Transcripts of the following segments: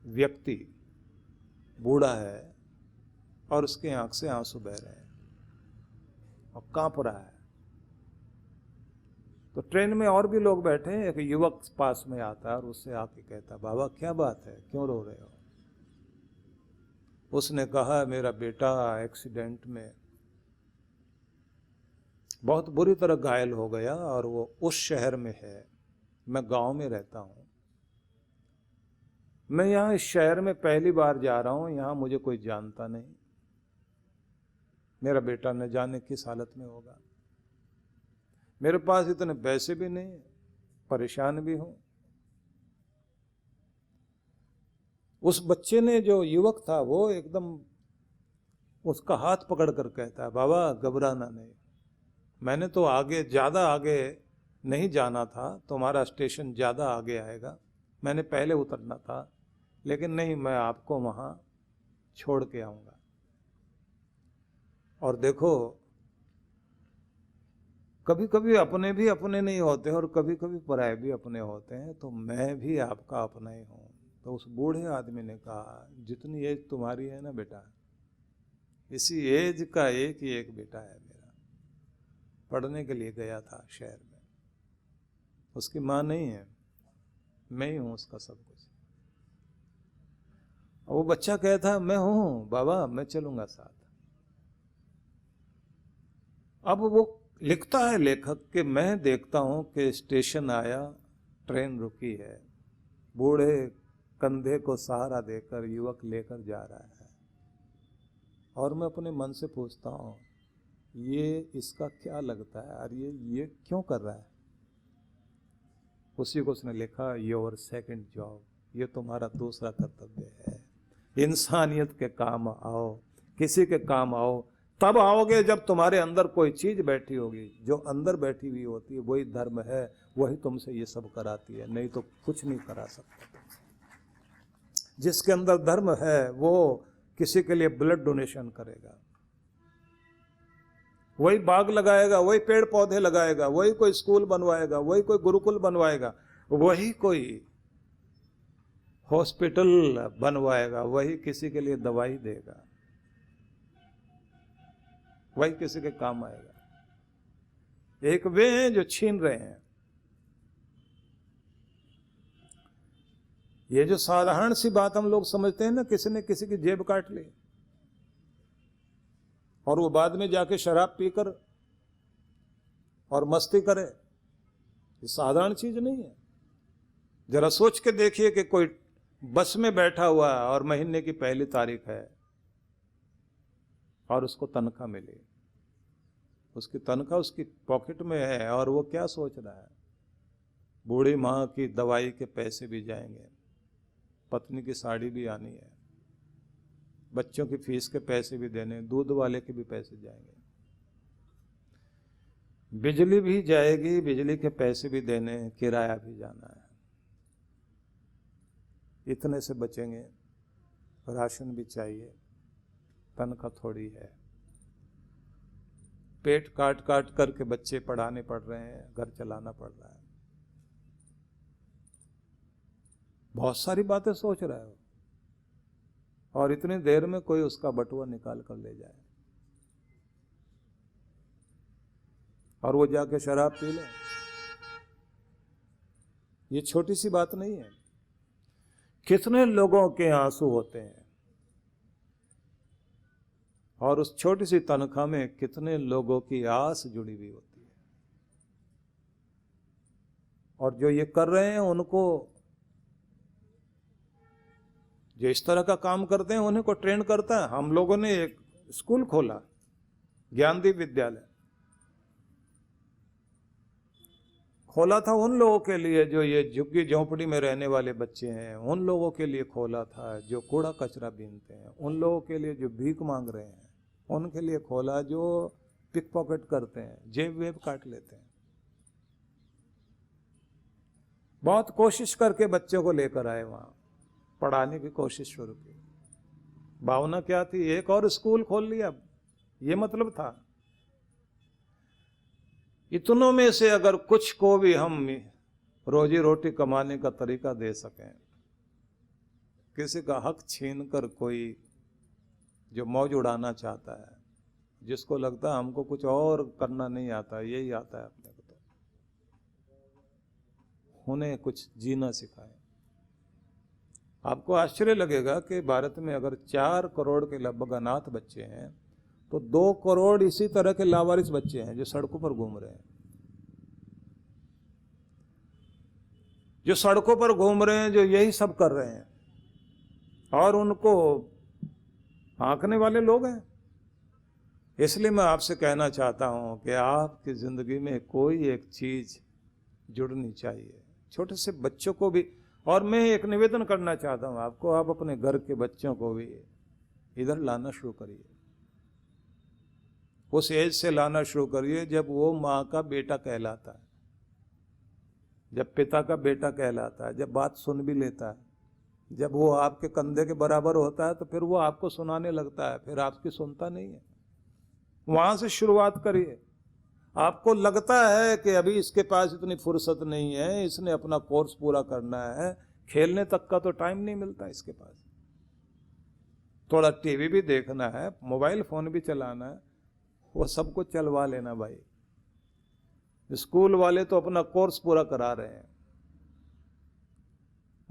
व्यक्ति बूढ़ा है और उसके आंख से आंसू बह रहे हैं और कांप रहा है। तो ट्रेन में और भी लोग बैठे हैं, एक युवक पास में आता है और उससे आके कहता, बाबा क्या बात है, क्यों रो रहे हो? उसने कहा, मेरा बेटा एक्सीडेंट में बहुत बुरी तरह घायल हो गया और वो उस शहर में है, मैं गांव में रहता हूं, मैं यहां इस शहर में पहली बार जा रहा हूं, यहां मुझे कोई जानता नहीं, मेरा बेटा न जाने किस हालत में होगा, मेरे पास इतने पैसे भी नहीं, परेशान भी हूं। उस बच्चे ने, जो युवक था, वो एकदम उसका हाथ पकड़ कर कहता है, बाबा घबराना नहीं, मैंने तो आगे, ज्यादा आगे नहीं जाना था, तुम्हारा स्टेशन ज्यादा आगे आएगा, मैंने पहले उतरना था, लेकिन नहीं, मैं आपको वहां छोड़ के आऊंगा। और देखो, कभी कभी अपने भी अपने नहीं होते और कभी कभी पराये भी अपने होते हैं, तो मैं भी आपका अपना ही हूं। तो उस बूढ़े आदमी ने कहा, जितनी एज तुम्हारी है ना बेटा, इसी एज का एक ही एक बेटा है मेरा, पढ़ने के लिए गया था शहर में, उसकी मां नहीं है, मैं ही हूं उसका सब कुछ। वो बच्चा कहता, मैं हूं बाबा, मैं चलूंगा साथ। अब वो लिखता है लेखक कि मैं देखता हूं कि स्टेशन आया, ट्रेन रुकी है, बूढ़े कंधे को सहारा देकर युवक लेकर जा रहा है, और मैं अपने मन से पूछता हूं, ये इसका क्या लगता है और ये क्यों कर रहा है? उसी को उसने लिखा, योर सेकंड जॉब, ये तुम्हारा दूसरा कर्तव्य है। इंसानियत के काम आओ, किसी के काम आओ, तब आओगे जब तुम्हारे अंदर कोई चीज बैठी होगी, जो अंदर बैठी हुई होती है वही धर्म है, वही तुमसे ये सब कराती है, नहीं तो कुछ नहीं करा सकता। जिसके अंदर धर्म है वो किसी के लिए ब्लड डोनेशन करेगा, वही बाग लगाएगा, वही पेड़ पौधे लगाएगा, वही कोई स्कूल बनवाएगा, वही कोई गुरुकुल बनवाएगा, वही कोई हॉस्पिटल बनवाएगा, वही किसी के लिए दवाई देगा, वही किसी के काम आएगा। एक वे हैं जो छीन रहे हैं। ये जो साधारण सी बात हम लोग समझते हैं ना, किसी ने किसी की जेब काट ली और वो बाद में जाके शराब पीकर और मस्ती करे, ये साधारण चीज नहीं है। जरा सोच के देखिए कि कोई बस में बैठा हुआ है और महीने की पहली तारीख है और उसको तनख्वाह मिली, उसकी तनख्वाह उसकी पॉकेट में है और वो क्या सोच रहा है, बूढ़ी माँ की दवाई के पैसे भी जाएंगे, पत्नी की साड़ी भी आनी है, बच्चों की फीस के पैसे भी देने, दूध वाले के भी पैसे जाएंगे, बिजली भी जाएगी, बिजली के पैसे भी देने, किराया भी जाना है, इतने से बचेंगे, राशन भी चाहिए, तनख्वाह थोड़ी है, पेट काट काट करके बच्चे पढ़ाने पड़ रहे हैं, घर चलाना पड़ रहा है, बहुत सारी बातें सोच रहा है और इतनी देर में कोई उसका बटुआ निकाल कर ले जाए और वो जाके शराब पी ले। ये छोटी सी बात नहीं है। कितने लोगों के आंसू होते हैं और उस छोटी सी तनख्वाह में कितने लोगों की आस जुड़ी हुई होती है। और जो ये कर रहे हैं, उनको, जो इस तरह का काम करते हैं, उन्हें को ट्रेन करता है। हम लोगों ने एक स्कूल खोला, ज्ञानदीप विद्यालय खोला था उन लोगों के लिए जो ये झुग्गी झोंपड़ी में रहने वाले बच्चे हैं, उन लोगों के लिए खोला था जो कूड़ा कचरा बीनते हैं, उन लोगों के लिए जो भीख मांग रहे हैं, उनके लिए खोला जो पिक पॉकेट करते हैं, जेब वेब काट लेते हैं। बहुत कोशिश करके बच्चों को लेकर आए, वहां पढ़ाने की कोशिश शुरू की। भावना क्या थी, एक और स्कूल खोल लिया, ये मतलब था। इतनों में से अगर कुछ को भी हम रोजी रोटी कमाने का तरीका दे सकें, किसी का हक छीन कर कोई जो मौज उड़ाना चाहता है, जिसको लगता है हमको कुछ और करना नहीं आता, यही आता है अपने को, तो उन्हें कुछ जीना सिखाए। आपको आश्चर्य लगेगा कि भारत में अगर 4 करोड़ के लगभग अनाथ बच्चे हैं, तो 2 करोड़ इसी तरह के लावारिस बच्चे हैं जो सड़कों पर घूम रहे हैं, जो सड़कों पर घूम रहे हैं, जो यही सब कर रहे हैं, और उनको आंकने वाले लोग हैं। इसलिए मैं आपसे कहना चाहता हूं कि आपकी जिंदगी में कोई एक चीज जुड़नी चाहिए, छोटे से बच्चों को भी। और मैं एक निवेदन करना चाहता हूं आपको, आप अपने घर के बच्चों को भी इधर लाना शुरू करिए। उस एज से लाना शुरू करिए जब वो माँ का बेटा कहलाता है, जब पिता का बेटा कहलाता है, जब बात सुन भी लेता है, जब वो आपके कंधे के बराबर होता है, तो फिर वो आपको सुनाने लगता है, फिर आपकी सुनता नहीं है। वहां से शुरुआत करिए। आपको लगता है कि अभी इसके पास इतनी फुर्सत नहीं है, इसने अपना कोर्स पूरा करना है, खेलने तक का तो टाइम नहीं मिलता इसके पास, थोड़ा टीवी भी देखना है, मोबाइल फोन भी चलाना है, वो सब कुछ चलवा लेना भाई। स्कूल वाले तो अपना कोर्स पूरा करा रहे हैं,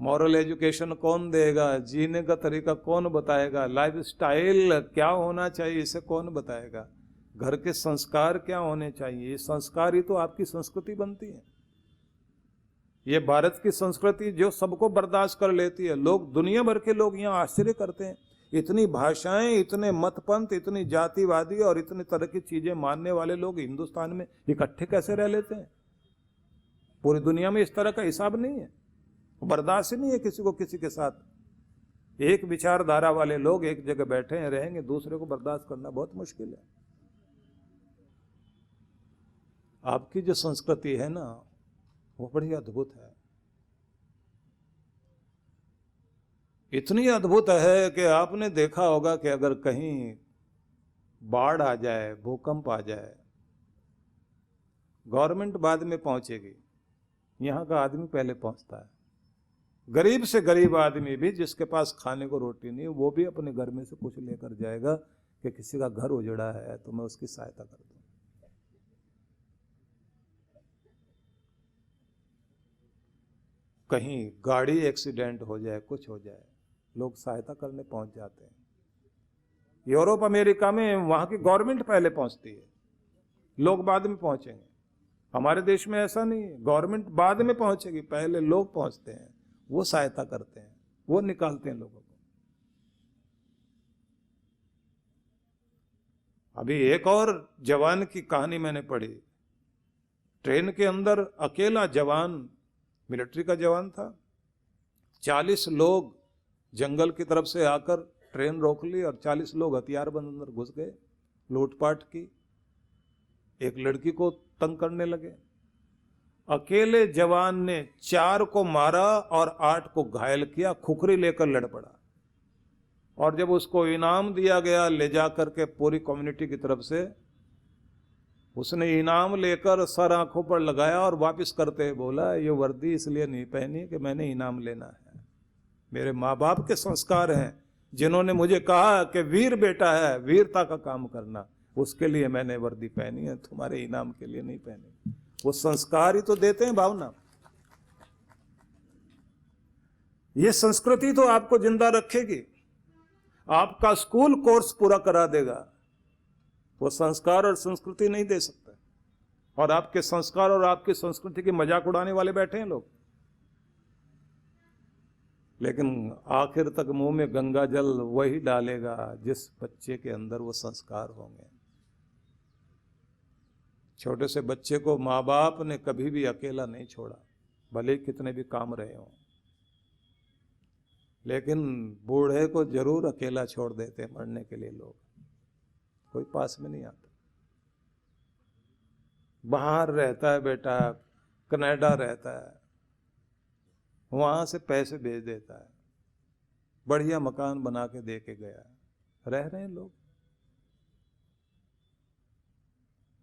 मॉरल एजुकेशन कौन देगा, जीने का तरीका कौन बताएगा, लाइफ स्टाइल क्या होना चाहिए इसे कौन बताएगा, घर के संस्कार क्या होने चाहिए, ये संस्कार ही तो आपकी संस्कृति बनती है। ये भारत की संस्कृति जो सबको बर्दाश्त कर लेती है। लोग, दुनिया भर के लोग यहाँ आश्चर्य करते हैं, इतनी भाषाएं, इतने मतपंथ, इतनी जातिवादी और इतनी तरह की चीजें मानने वाले लोग हिंदुस्तान में इकट्ठे कैसे रह लेते हैं। पूरी दुनिया में इस तरह का हिसाब नहीं है, बर्दाश्त ही नहीं है किसी को किसी के साथ। एक विचारधारा वाले लोग एक जगह बैठे हैं, रहेंगे, दूसरे को बर्दाश्त करना बहुत मुश्किल है। आपकी जो संस्कृति है ना, वो बड़ी अद्भुत है, इतनी अद्भुत है कि आपने देखा होगा कि अगर कहीं बाढ़ आ जाए, भूकंप आ जाए, गवर्नमेंट बाद में पहुंचेगी, यहां का आदमी पहले पहुंचता है। गरीब से गरीब आदमी भी, जिसके पास खाने को रोटी नहीं, वो भी अपने घर में से कुछ लेकर जाएगा कि किसी का घर उजड़ा है तो मैं उसकी सहायता कर दूं। कहीं गाड़ी एक्सीडेंट हो जाए, कुछ हो जाए, लोग सहायता करने पहुंच जाते हैं। यूरोप अमेरिका में वहां की गवर्नमेंट पहले पहुंचती है, लोग बाद में पहुंचेंगे। हमारे देश में ऐसा नहीं है, गवर्नमेंट बाद में पहुंचेगी, पहले लोग पहुंचते हैं, वो सहायता करते हैं, वो निकालते हैं लोगों को। अभी एक और जवान की कहानी मैंने पढ़ी, ट्रेन के अंदर अकेला जवान, मिलिट्री का जवान था, 40 लोग जंगल की तरफ से आकर ट्रेन रोक ली और 40 लोग हथियारबंद अंदर घुस गए, लूटपाट की, एक लड़की को तंग करने लगे। अकेले जवान ने 4 को मारा और 8 को घायल किया, खुखरी लेकर लड़ पड़ा। और जब उसको इनाम दिया गया ले जा करके पूरी कम्युनिटी की तरफ से, उसने इनाम लेकर सर आंखों पर लगाया और वापस करते हुए बोला, ये वर्दी इसलिए नहीं पहनी कि मैंने इनाम लेना है, मेरे माँ बाप के संस्कार हैं जिन्होंने मुझे कहा कि वीर बेटा है, वीरता का काम करना, उसके लिए मैंने वर्दी पहनी है, तुम्हारे इनाम के लिए नहीं पहनी। वो संस्कार ही तो देते हैं, भावना। ये संस्कृति तो आपको जिंदा रखेगी, आपका स्कूल कोर्स पूरा करा देगा, वो संस्कार और संस्कृति नहीं दे सकता। और आपके संस्कार और आपकी संस्कृति की मजाक उड़ाने वाले बैठे हैं लोग, लेकिन आखिर तक मुंह में गंगा जल वही डालेगा जिस बच्चे के अंदर वो संस्कार होंगे। छोटे से बच्चे को माँ बाप ने कभी भी अकेला नहीं छोड़ा, भले कितने भी काम रहे हों, लेकिन बूढ़े को जरूर अकेला छोड़ देते हैं मरने के लिए लोग, कोई पास में नहीं आता। बाहर रहता है बेटा, कनाडा रहता है, वहां से पैसे भेज देता है, बढ़िया मकान बना के दे के गया, रह रहे हैं लोग।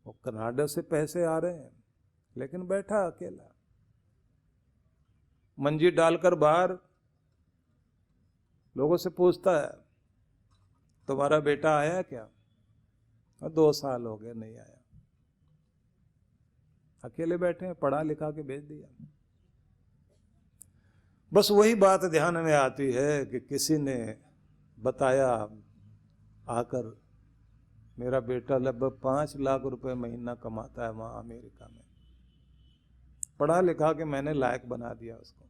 वो कनाडा से पैसे आ रहे हैं, लेकिन बैठा अकेला, मंजी डालकर बाहर, लोगों से पूछता है तुम्हारा बेटा आया क्या? 2 साल हो गए नहीं आया। अकेले बैठे हैं, पढ़ा लिखा के भेज दिया। बस वही बात ध्यान में आती है कि किसी ने बताया आकर, मेरा बेटा लगभग 5 लाख रुपए महीना कमाता है वहां अमेरिका में, पढ़ा लिखा के मैंने लायक बना दिया उसको।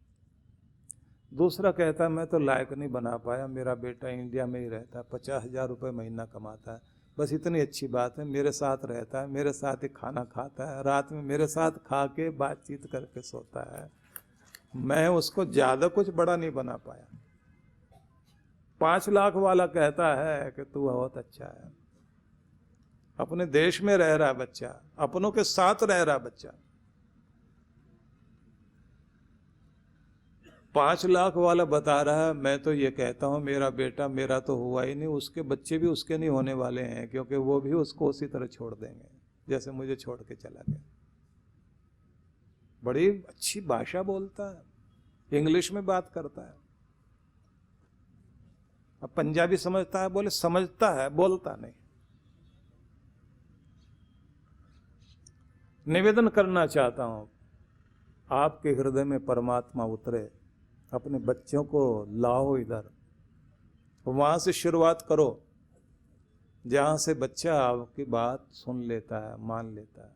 दूसरा कहता है मैं तो लायक नहीं बना पाया, मेरा बेटा इंडिया में ही रहता है, 50,000 रुपये महीना कमाता है, बस इतनी अच्छी बात है, मेरे साथ रहता है, मेरे साथ ही खाना खाता है, रात में मेरे साथ खा के बातचीत करके सोता है, मैं उसको ज्यादा कुछ बड़ा नहीं बना पाया। 5 लाख वाला कहता है कि तू बहुत अच्छा है, अपने देश में रह रहा है बच्चा, अपनों के साथ रह रहा है बच्चा। 5 लाख वाला बता रहा है मैं तो ये कहता हूं मेरा बेटा मेरा तो हुआ ही नहीं, उसके बच्चे भी उसके नहीं होने वाले हैं, क्योंकि वो भी उसको उसी तरह छोड़ देंगे जैसे मुझे छोड़ के चला गया। बड़ी अच्छी भाषा बोलता है, इंग्लिश में बात करता है। अब पंजाबी समझता है, बोले समझता है, बोलता नहीं। निवेदन करना चाहता हूं आपके हृदय में परमात्मा उतरे, अपने बच्चों को लाओ इधर, वहां से शुरुआत करो जहां से बच्चा आपकी बात सुन लेता है, मान लेता है।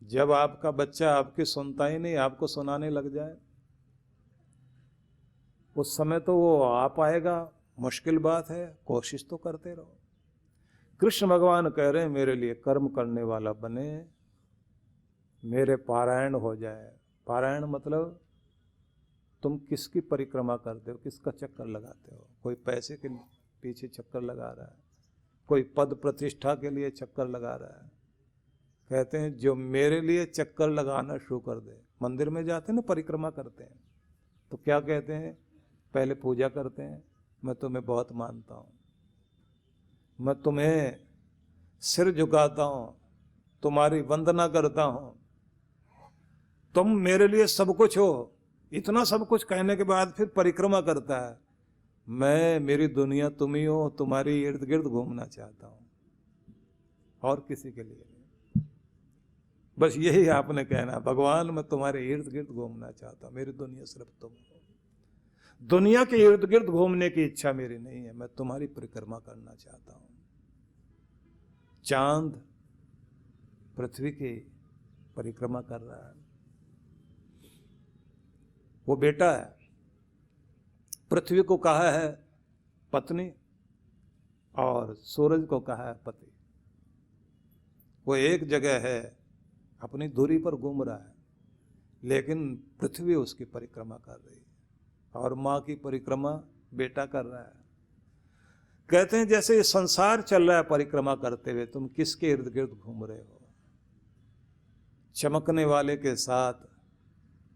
जब आपका बच्चा आपकी सुनता ही नहीं, आपको सुनाने लग जाए, उस समय तो वो आ पाएगा, मुश्किल बात है, कोशिश तो करते रहो। कृष्ण भगवान कह रहे हैं मेरे लिए कर्म करने वाला बने, मेरे पारायण हो जाए। पारायण मतलब तुम किसकी परिक्रमा करते हो, किसका चक्कर लगाते हो? कोई पैसे के पीछे चक्कर लगा रहा है, कोई पद प्रतिष्ठा के लिए चक्कर लगा रहा है। कहते हैं जो मेरे लिए चक्कर लगाना शुरू कर दे, मंदिर में जाते हैं ना, परिक्रमा करते हैं, तो क्या कहते हैं? पहले पूजा करते हैं, मैं तुम्हें बहुत मानता हूँ, मैं तुम्हें सिर झुकाता हूँ, तुम्हारी वंदना करता हूँ, तुम मेरे लिए सब कुछ हो। इतना सब कुछ कहने के बाद फिर परिक्रमा करता है, मैं, मेरी दुनिया तुम ही हो, तुम्हारी इर्द गिर्द घूमना चाहता हूं, और किसी के लिए नहीं। बस यही आपने कहना, भगवान मैं तुम्हारे इर्द गिर्द घूमना चाहता हूं, मेरी दुनिया सिर्फ तुम हो। दुनिया के इर्द गिर्द घूमने की इच्छा मेरी नहीं है, मैं तुम्हारी परिक्रमा करना चाहता हूं। चांद पृथ्वी की परिक्रमा कर रहा है, वो बेटा है। पृथ्वी को कहा है पत्नी और सूरज को कहा है पति। वो एक जगह है, अपनी दूरी पर घूम रहा है, लेकिन पृथ्वी उसकी परिक्रमा कर रही है, और माँ की परिक्रमा बेटा कर रहा है। कहते हैं जैसे ये संसार चल रहा है परिक्रमा करते हुए, तुम किसके इर्द गिर्द घूम रहे हो? चमकने वाले के साथ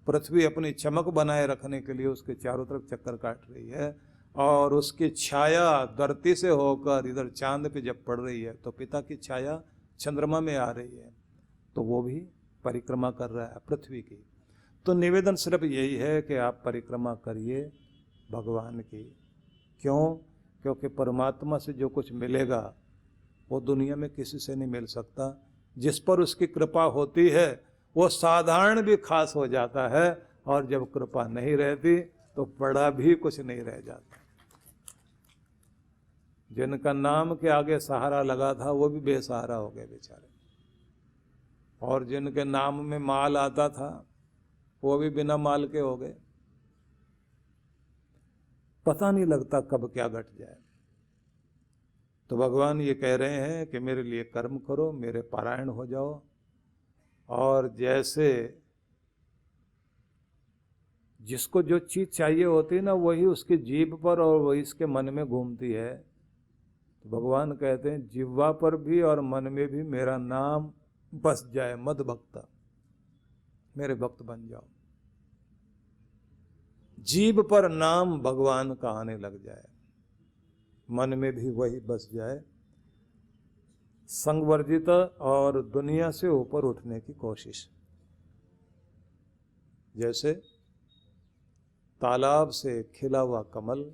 पृथ्वी अपनी चमक बनाए रखने के लिए उसके चारों तरफ चक्कर काट रही है, और उसकी छाया धरती से होकर इधर चांद पे जब पड़ रही है तो पिता की छाया चंद्रमा में आ रही है, तो वो भी परिक्रमा कर रहा है पृथ्वी की। तो निवेदन सिर्फ यही है कि आप परिक्रमा करिए भगवान की। क्यों? क्योंकि परमात्मा से जो कुछ मिलेगा वो दुनिया में किसी से नहीं मिल सकता। जिस पर उसकी कृपा होती है वो साधारण भी खास हो जाता है, और जब कृपा नहीं रहती तो बड़ा भी कुछ नहीं रह जाता। जिनका नाम के आगे सहारा लगा था वो भी बेसहारा हो गए बेचारे, और जिनके नाम में माल आता था वो भी बिना माल के हो गए। पता नहीं लगता कब क्या घट जाए। तो भगवान ये कह रहे हैं कि मेरे लिए कर्म करो, मेरे पारायण हो जाओ, और जैसे जिसको जो चीज चाहिए होती है ना, वही उसकी जीभ पर और वही इसके मन में घूमती है। तो भगवान कहते हैं जिह्वा पर भी और मन में भी मेरा नाम बस जाए, मद भक्ता, मेरे भक्त बन जाओ। जीभ पर नाम भगवान का आने लग जाए, मन में भी वही बस जाए, संगवर्जित और दुनिया से ऊपर उठने की कोशिश। जैसे तालाब से खिला हुआ कमल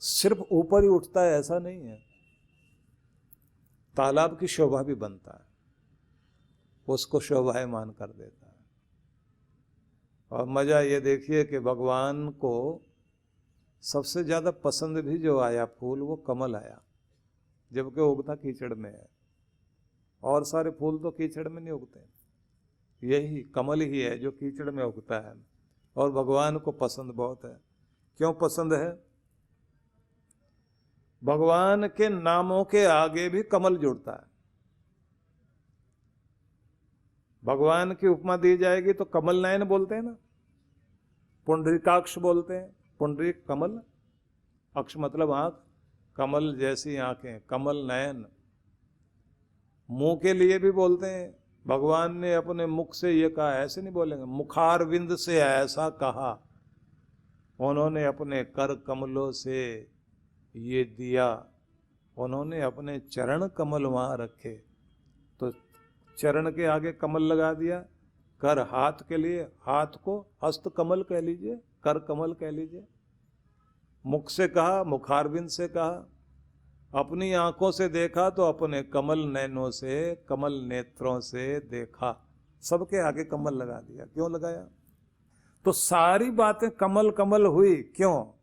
सिर्फ ऊपर ही उठता है ऐसा नहीं है, तालाब की शोभा भी बनता है, उसको शोभायमान कर देता है। और मजा ये देखिए कि भगवान को सबसे ज्यादा पसंद भी जो आया फूल वो कमल आया, जबकि उगता कीचड़ में है। और सारे फूल तो कीचड़ में नहीं उगते, यही कमल ही है जो कीचड़ में उगता है। और भगवान को पसंद बहुत है। क्यों पसंद है? भगवान के नामों के आगे भी कमल जुड़ता है। भगवान की उपमा दी जाएगी तो कमल नयन बोलते हैं ना, पुंडरीकाक्ष बोलते हैं, पुंडरीक कमल, अक्ष मतलब आंख, कमल जैसी आंखें, कमल नयन। मुंह के लिए भी बोलते हैं, भगवान ने अपने मुख से ये कहा, ऐसे नहीं बोलेंगे, मुखारविंद से ऐसा कहा, उन्होंने अपने कर कमलों से ये दिया, उन्होंने अपने चरण कमल वहां रखे, तो चरण के आगे कमल लगा दिया। कर हाथ के लिए, हाथ को हस्त कमल कह लीजिए, कर कमल कह लीजिए। मुख से कहा, मुखारविंद से कहा, अपनी आंखों से देखा तो अपने कमल नैनों से, कमल नेत्रों से देखा, सबके आगे कमल लगा दिया। क्यों लगाया? तो सारी बातें कमल कमल हुई। क्यों?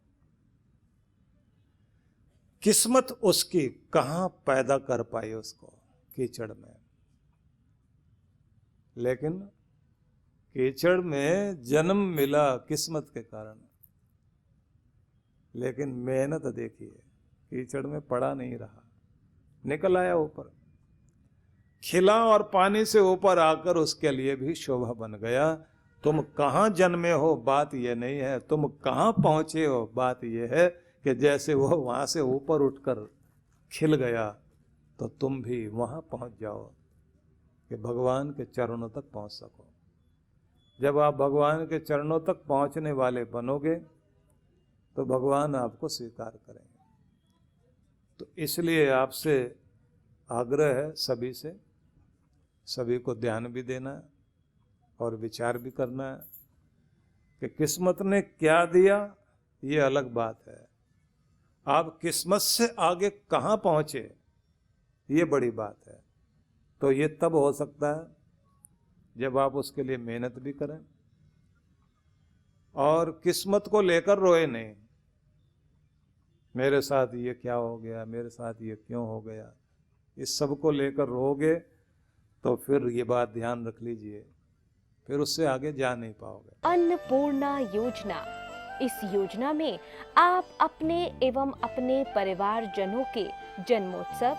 किस्मत उसकी कहां पैदा कर पाई उसको, कीचड़ में। लेकिन कीचड़ में जन्म मिला किस्मत के कारण, लेकिन मेहनत देखिए, कीचड़ में पड़ा नहीं रहा, निकल आया ऊपर, खिला और पानी से ऊपर आकर उसके लिए भी शोभा बन गया। तुम कहां जन्मे हो बात यह नहीं है, तुम कहां पहुंचे हो बात यह है कि जैसे वो वहां से ऊपर उठकर खिल गया तो तुम भी वहां पहुंच जाओ कि भगवान के चरणों तक पहुंच सको। जब आप भगवान के चरणों तक पहुंचने वाले बनोगे तो भगवान आपको स्वीकार करेंगे। तो इसलिए आपसे आग्रह है सभी से, सभी को ध्यान भी देना है और विचार भी करना है कि किस्मत ने क्या दिया ये अलग बात है, आप किस्मत से आगे कहां पहुंचे ये बड़ी बात है। तो ये तब हो सकता है जब आप उसके लिए मेहनत भी करें और किस्मत को लेकर रोए नहीं, मेरे साथ ये क्या हो गया, मेरे साथ ये क्यों हो गया, इस सब को लेकर रोगे तो फिर ये बात ध्यान रख लीजिए, फिर उससे आगे जा नहीं पाओगे। अन्नपूर्णा योजना, इस योजना में आप अपने एवं अपने परिवार जनों के जन्मोत्सव,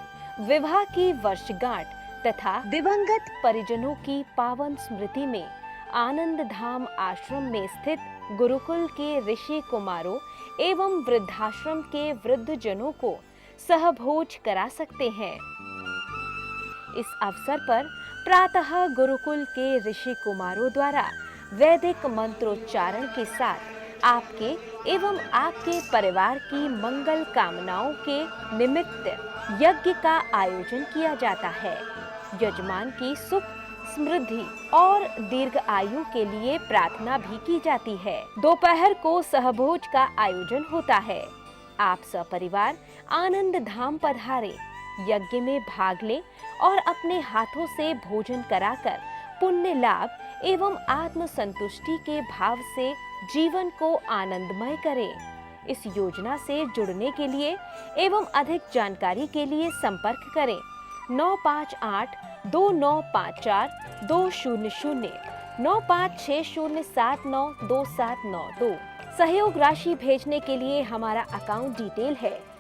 विवाह की वर्षगांठ तथा दिवंगत परिजनों की पावन स्मृति में आनंद धाम आश्रम में स्थित गुरुकुल के ऋषि कुमारों एवं वृद्धाश्रम के वृद्ध जनों को सहभोज करा सकते हैं। इस अवसर पर प्रातः गुरुकुल के ऋषि कुमारों द्वारा वैदिक मंत्रोच्चारण के साथ आपके एवं आपके परिवार की मंगल कामनाओं के निमित्त यज्ञ का आयोजन किया जाता है। यजमान की सुख, समृद्धि और दीर्घ आयु के लिए प्रार्थना भी की जाती है। दोपहर को सहभोज का आयोजन होता है। आप सपरिवार आनंद धाम पधारे, यज्ञ में भाग लें और अपने हाथों से भोजन कराकर पुण्य लाभ एवं आत्म संतुष्टि के भाव से जीवन को आनंदमय करें। इस योजना से जुड़ने के लिए एवं अधिक जानकारी के लिए संपर्क करें 9582954200 9560792792। सहयोग राशि भेजने के लिए हमारा अकाउंट डिटेल है